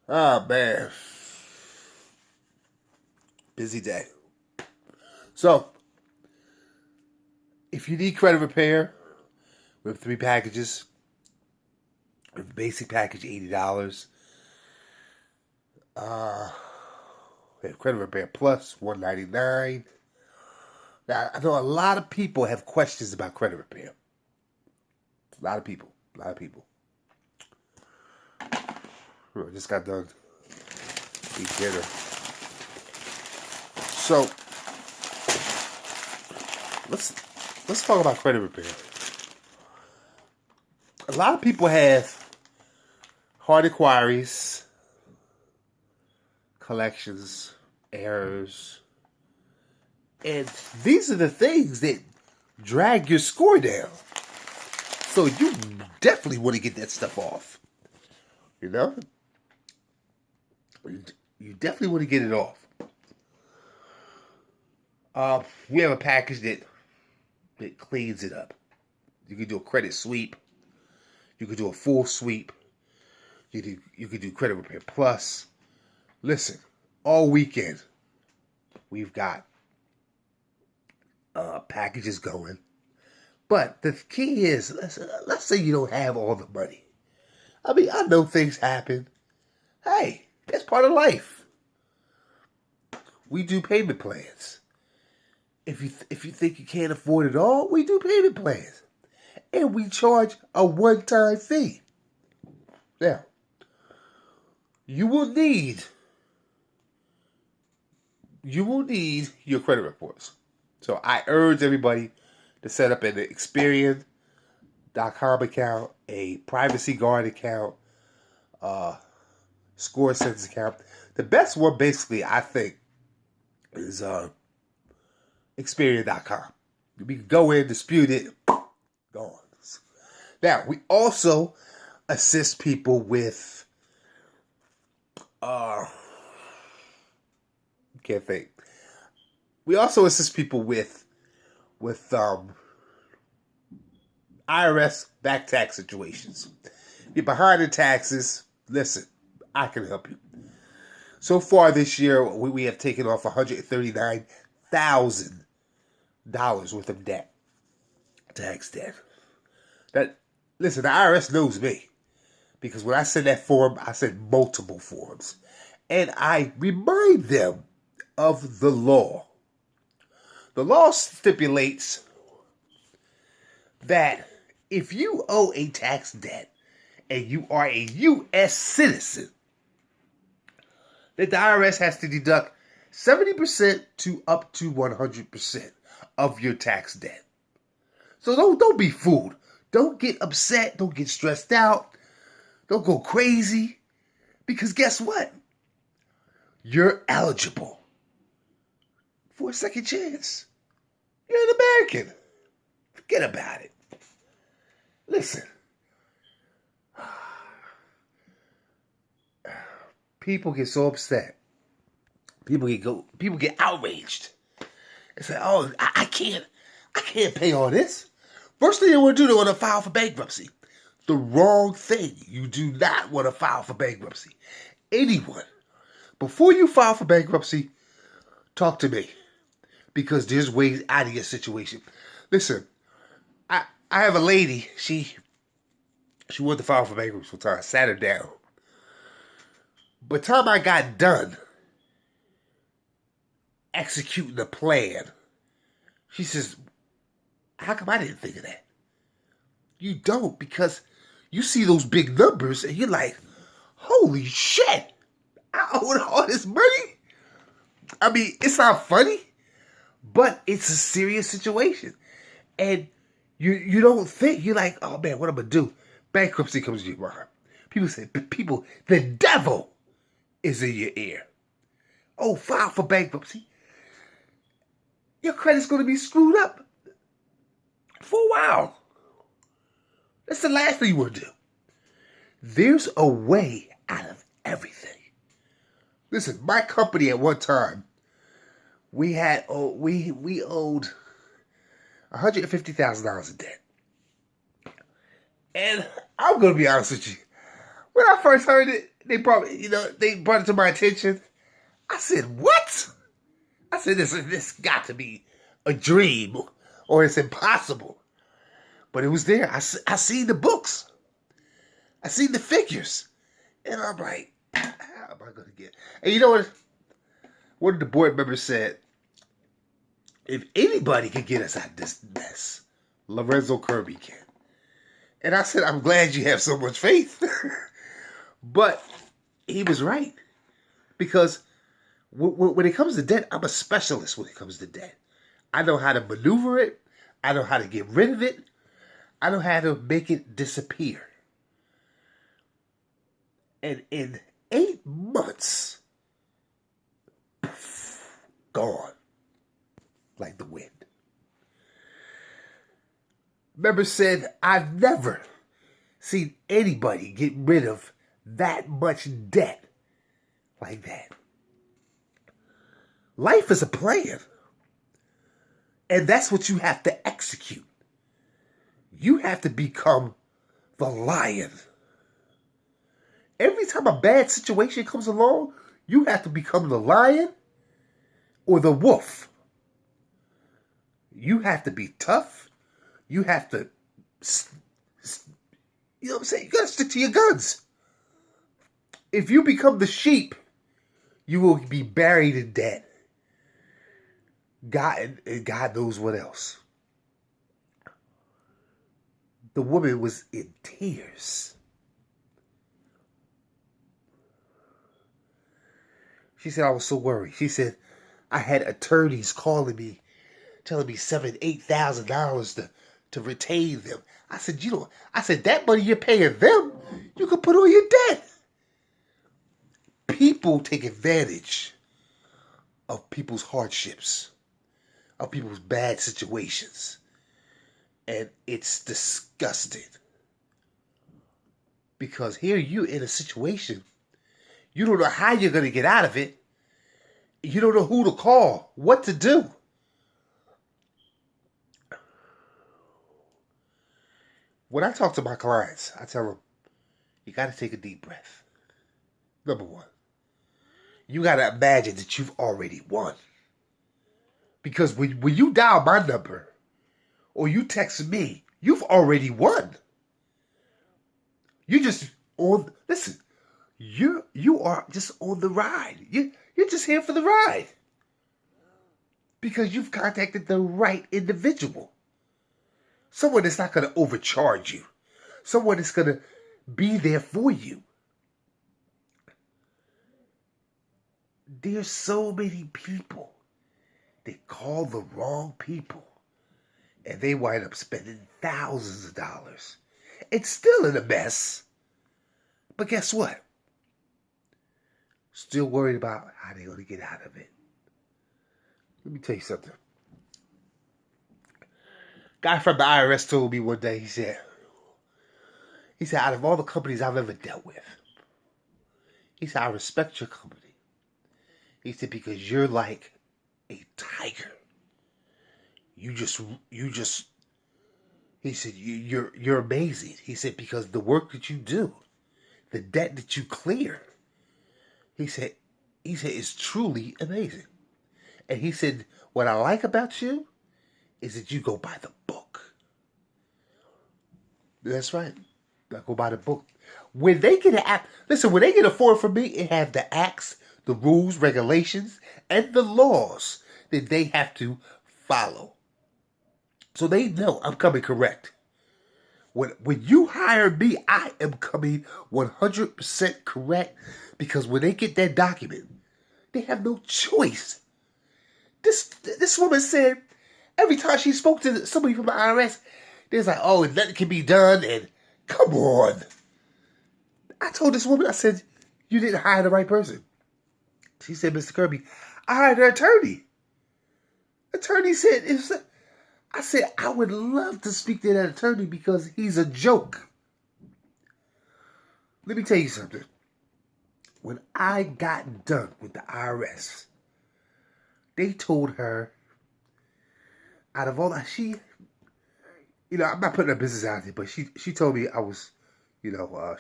Oh, man. Busy day. So, if you need credit repair, we have 3 packages. We have the basic package, $80. Uh, we have credit repair plus, $199. Now, I know a lot of people have questions about credit repair. A lot of people. A lot of people. I just got done eating dinner. So, let's talk about credit repair. A lot of people have hard inquiries, collections, errors, and these are the things that drag your score down. So you definitely want to get that stuff off. You know? You definitely want to get it off. We have a package that cleans it up. You can do a credit sweep. You can do a full sweep. You can do credit repair plus. Listen, all weekend we've got packages going. But the key is, let's say you don't have all the money. I mean, I know things happen. Hey, that's part of life. We do payment plans. If you think you can't afford it all, we do payment plans. And we charge a one-time fee. Now, you will need your credit reports. So I urge everybody to set up an Experian.com account, a Privacy Guard account, Score Sense account. The best one, basically, I think, is Experian.com. We can go in, dispute it, gone. Now, we also assist people with, can't think. We also assist people with IRS back tax situations. You're behind in taxes. Listen, I can help you. So far this year, we have taken off $139,000 worth of debt, tax debt. Listen, the IRS knows me because when I send that form, I send multiple forms, and I remind them of the law. The law stipulates that if you owe a tax debt and you are a U.S. citizen, that the IRS has to deduct 70% to up to 100% of your tax debt. So don't be fooled. Don't get upset. Don't get stressed out. Don't go crazy. Because guess what? You're eligible for a second chance. You're an American. Forget about it. Listen. People get so upset. People get outraged. They say, "Oh, I can't pay all this." First thing they want to do, they want to file for bankruptcy. The wrong thing. You do not want to file for bankruptcy. Anyone, before you file for bankruptcy, talk to me. Because there's ways out of your situation. Listen, I have a lady, she wanted to file for bankruptcy, so I sat her down. By the time I got done executing the plan, she says, "How come I didn't think of that?" You don't, because you see those big numbers and you're like, "Holy shit, I owe all this money?" I mean, it's not funny, but it's a serious situation. And you don't think, you're like, "Oh man, what am I going to do?" Bankruptcy comes to your mind. People say, the devil is in your ear. Oh, file for bankruptcy. Your credit's going to be screwed up for a while. That's the last thing you want to do. There's a way out of everything. Listen, my company at one time, we owed $150,000 in debt. And I'm going to be honest with you. When I first heard it, they brought it to my attention. I said, what? I said, this got to be a dream or it's impossible. But it was there. I seen the books. I seen the figures. And I'm like, how am I going to get? And you know what? One of the board members said, if anybody can get us out of this mess, Lorenzo Kirby can. And I said, I'm glad you have so much faith. But he was right. Because when it comes to debt, I'm a specialist when it comes to debt. I know how to maneuver it. I know how to get rid of it. I know how to make it disappear. And in 8 months, gone like the wind. Member said, I've never seen anybody get rid of that much debt like that. Life is a plan. And that's what you have to execute. You have to become the lion. Every time a bad situation comes along, you have to become the lion or the wolf. You have to be tough. You have to, you know what I'm saying? You got to stick to your guns. If you become the sheep, you will be buried in debt. God knows what else. The woman was in tears. She said, I was so worried. She said, I had attorneys calling me, telling me $7,000-$8,000 to retain them. I said, that money you're paying them, you could put on your debt. People take advantage of people's hardships, of people's bad situations. And it's disgusting. Because here you're in a situation, you don't know how you're going to get out of it. You don't know who to call, what to do. When I talk to my clients, I tell them, you got to take a deep breath. Number one, you got to imagine that you've already won. Because when you dial my number or you text me, you've already won. You just on, listen, you are just on the ride. You're just here for the ride. Because you've contacted the right individual. Someone that's not going to overcharge you. Someone that's going to be there for you. There's so many people that call the wrong people. And they wind up spending thousands of dollars. It's still in a mess. But guess what? Still worried about how they're going to get out of it. Let me tell you something. Guy from the IRS told me one day, he said, out of all the companies I've ever dealt with, he said, I respect your company. He said, because you're like a tiger. You just, he said, you're amazing. He said, because the work that you do, the debt that you clear, he said, it's truly amazing. And he said, what I like about you is that you go by the book. That's right. I go by the book. When they get when they get a form from me, it has the acts, the rules, regulations, and the laws that they have to follow. So they know I'm coming correct. When you hire me, I am coming 100% correct, because when they get that document, they have no choice. This woman said every time she spoke to somebody from the IRS, they was like, oh, nothing can be done, and come on. I told this woman, I said, you didn't hire the right person. She said, Mr. Kirby, I hired an attorney. Attorney said, I said, I would love to speak to that attorney because he's a joke. Let me tell you something. When I got done with the IRS, they told her, out of all that, I'm not putting her business out there, but she told me I was,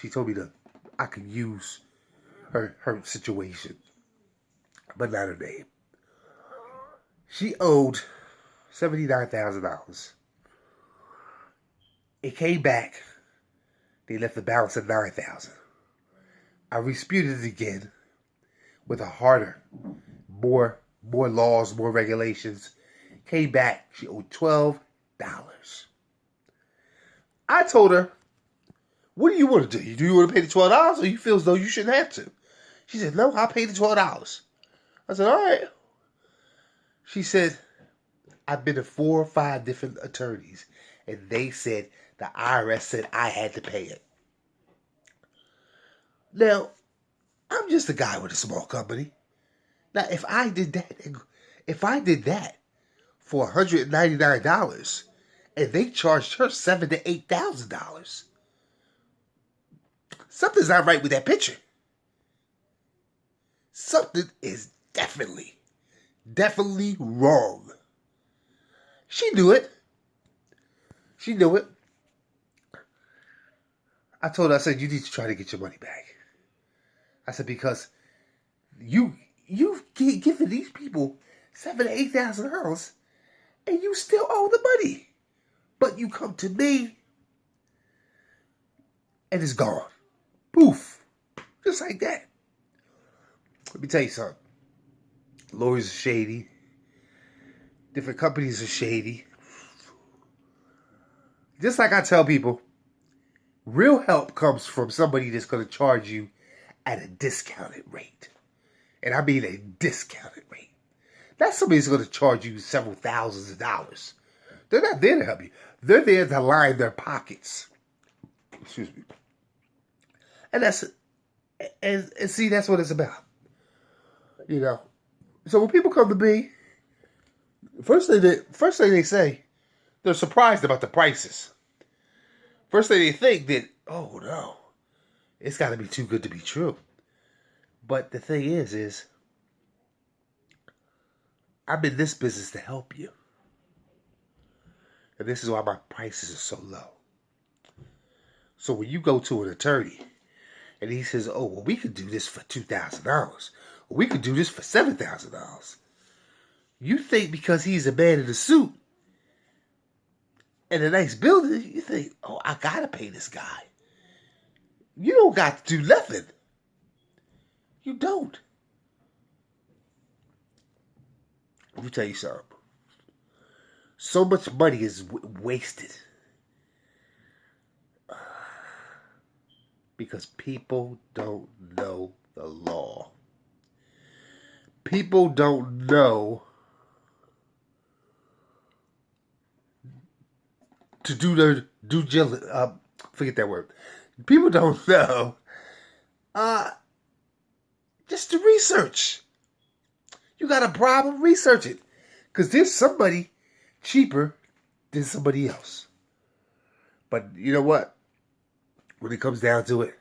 she told me that I could use her situation, but not her name. She owed $79,000. It came back. They left the balance at $9,000. I disputed it again with a harder, more laws, more regulations. Came back. She owed $12. I told her, what do you want to do? Do you want to pay the $12 or you feel as though you shouldn't have to? She said, no, I'll pay the $12. I said, all right. She said, I've been to 4 or 5 different attorneys, and they said the IRS said I had to pay it. Now, I'm just a guy with a small company. Now, if I did that for $199, and they charged her $7,000 to $8,000, something's not right with that picture. Something is definitely wrong. She knew it. I told her, I said, you need to try to get your money back. I said, because you've given these people $7,000 to $8,000 and you still owe the money. But you come to me and it's gone. Poof. Just like that. Let me tell you something. Lawyers are shady. Different companies are shady. Just like I tell people, real help comes from somebody that's going to charge you at a discounted rate. And I mean a discounted rate. That's somebody that's going to charge you several thousands of dollars. They're not there to help you. They're there to line their pockets. Excuse me. And see, that's what it's about. You know. So when people come to me, first thing they say, they're surprised about the prices. First thing they think that, oh no, it's got to be too good to be true. But the thing is I'm in this business to help you. And this is why my prices are so low. So when you go to an attorney and he says, oh, well, we could do this for $2,000. Or we could do this for $7,000. You think because he's a man in a suit and a nice building, you think, oh, I got to pay this guy. You don't got to do nothing. You don't. Let me tell you something. So much money is wasted because people don't know the law. People don't know to do their due diligence. Forget that word. People don't know just to research. You got a problem, research it. Because there's somebody cheaper than somebody else. But you know what? When it comes down to it,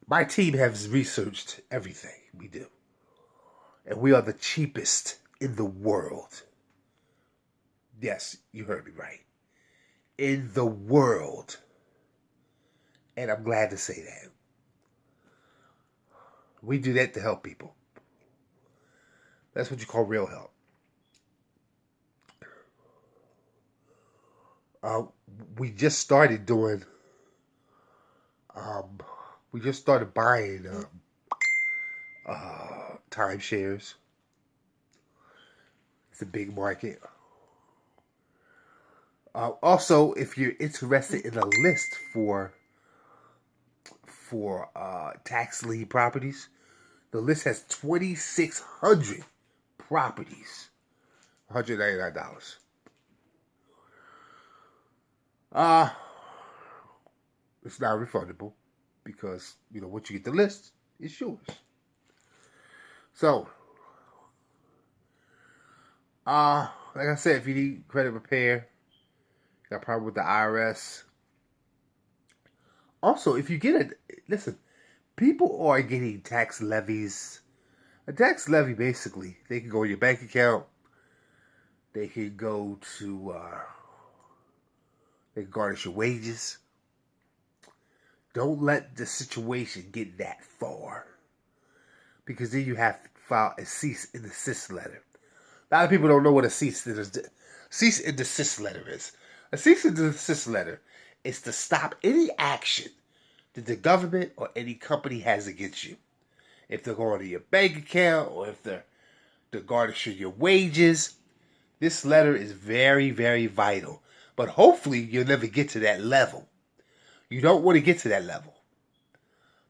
my team has researched everything we do. And we are the cheapest in the world. Yes, you heard me right. In the world. And I'm glad to say that. We do that to help people. That's what you call real help. We just started doing, we just started buying timeshares. It's a big market. Also, if you're interested in a list for tax lien properties, the list has 2,600 properties. $199. It's not refundable because, once you get the list, it's yours. So, like I said, if you need credit repair, got a problem with the IRS. Also, if you get listen, people are getting tax levies. A tax levy, basically, they can go in your bank account. They can go to, they can garnish your wages. Don't let the situation get that far. because then you have to file a cease and desist letter. A lot of people don't know what a cease and desist letter is. A cease and desist letter is to stop any action that the government or any company has against you. If they're going to your bank account or if they're garnishing your wages, this letter is very, very vital. But hopefully you'll never get to that level. You don't want to get to that level,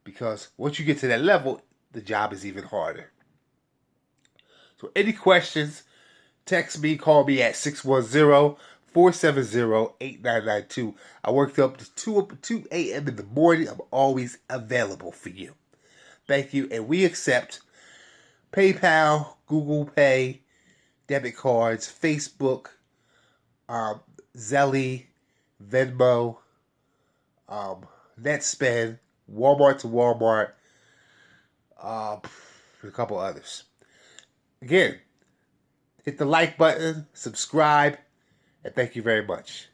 because once you get to that level, the job is even harder. So any questions, text me, call me at 610-470-8992. I worked up to 2 a.m. in the morning. I'm always available for you. Thank you. And we accept PayPal, Google Pay, debit cards, Facebook, Zelle, Venmo, NetSpend, Walmart to Walmart, and a couple others. Again, hit the like button, subscribe, and thank you very much.